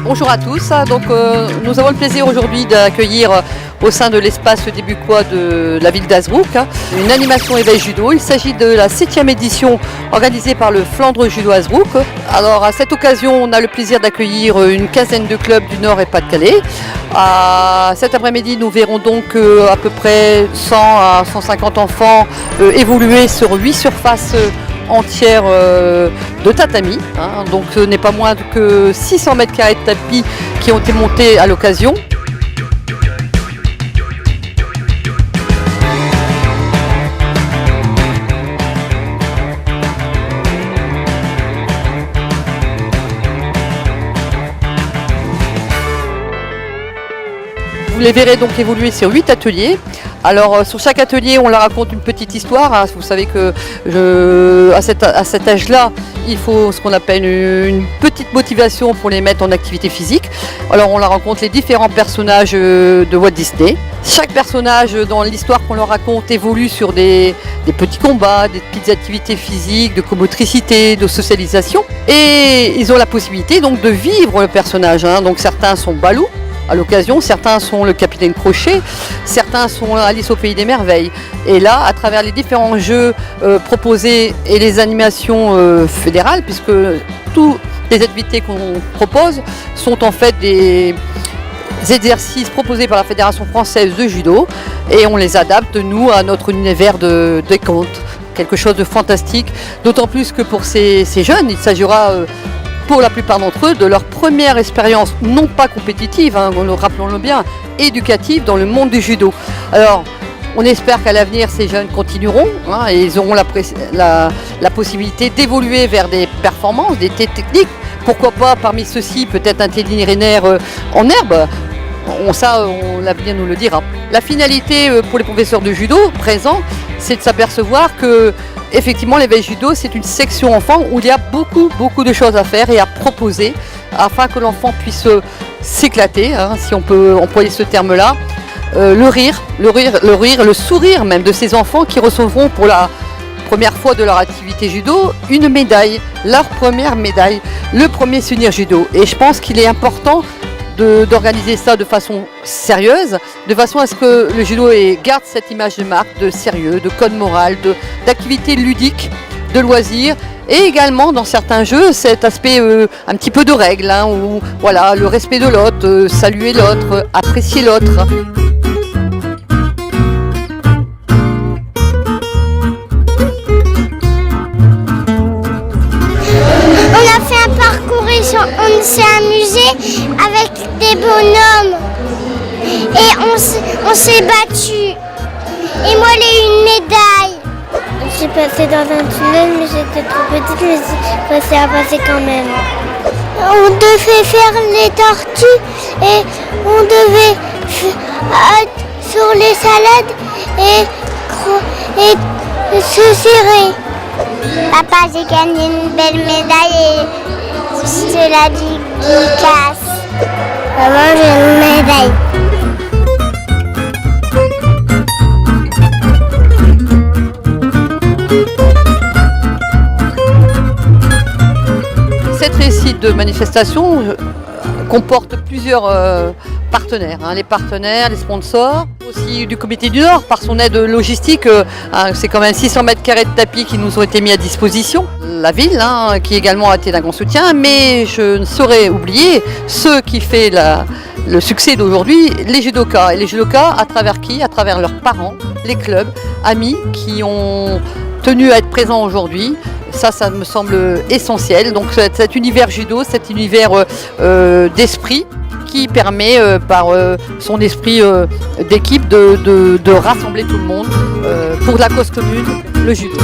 Bonjour à tous, donc nous avons le plaisir aujourd'hui d'accueillir au sein de l'espace Débucois de la ville d'Azbrook une animation éveil judo. Il s'agit de la 7e édition organisée par le Flandre Judo Azbrook. Alors à cette occasion, on a le plaisir d'accueillir une quinzaine de clubs du Nord et Pas-de-Calais. Cet après-midi, nous verrons donc à peu près 100 à 150 enfants évoluer sur 8 surfaces entière de tatami, donc ce n'est pas moins que 600 mètres carrés de tapis qui ont été montés à l'occasion. Vous les verrez donc évoluer sur 8 ateliers. Alors sur chaque atelier, on leur raconte une petite histoire. Vous savez que à cet âge-là, il faut ce qu'on appelle une petite motivation pour les mettre en activité physique. Alors on leur raconte les différents personnages de Walt Disney. Chaque personnage dans l'histoire qu'on leur raconte évolue sur des petits combats, des petites activités physiques, de comotricité, de socialisation. Et ils ont la possibilité donc de vivre le personnage. Donc certains sont Balou à l'occasion, certains sont le capitaine Crochet, certains sont Alice au pays des merveilles. Et là, à travers les différents jeux proposés et les animations fédérales, puisque toutes les activités qu'on propose sont en fait des exercices proposés par la Fédération française de judo et on les adapte, nous, à notre univers des contes. Quelque chose de fantastique, d'autant plus que pour ces jeunes, il s'agira pour la plupart d'entre eux, de leur première expérience, non pas compétitive, rappelons-le bien, éducative dans le monde du judo. Alors, on espère qu'à l'avenir, ces jeunes continueront et ils auront la possibilité d'évoluer vers des performances, des techniques. Pourquoi pas, parmi ceux-ci, peut-être un itinéraire en herbe. L'avenir nous le dira. La finalité pour les professeurs de judo présents, c'est de s'apercevoir que effectivement, l'éveil judo, c'est une section enfant où il y a beaucoup de choses à faire et à proposer afin que l'enfant puisse s'éclater, si on peut employer ce terme-là. Le sourire même de ces enfants qui recevront pour la première fois de leur activité judo une médaille, leur première médaille, le premier souvenir judo. Et je pense qu'il est important d'organiser ça de façon sérieuse, de façon à ce que le judo garde cette image de marque, de sérieux, de code moral, d'activité ludique, de loisirs, et également dans certains jeux cet aspect un petit peu de règles, où voilà, le respect de l'autre, saluer l'autre, apprécier l'autre. On s'est amusé avec des bonhommes et on s'est battu. Et moi j'ai eu une médaille. J'ai passé dans un tunnel mais j'étais trop petite mais c'est à passer quand même. On devait faire les tortues et on devait sur les salades et se serrer. Papa, j'ai gagné une belle médaille et je te la dédicace. Maman, j'ai une médaille. Cette réussite de manifestation comporte plusieurs partenaires, les partenaires, les sponsors, aussi du Comité du Nord par son aide logistique. C'est quand même 600 mètres carrés de tapis qui nous ont été mis à disposition. La ville qui également a été d'un grand soutien, mais je ne saurais oublier ceux qui fait le succès d'aujourd'hui, les judokas. Et les judokas, à travers qui? À travers leurs parents, les clubs, amis qui ont tenu à être présents aujourd'hui. Ça me semble essentiel. Donc cet univers judo, cet univers d'esprit qui permet par son esprit d'équipe de rassembler tout le monde pour la cause commune, le judo.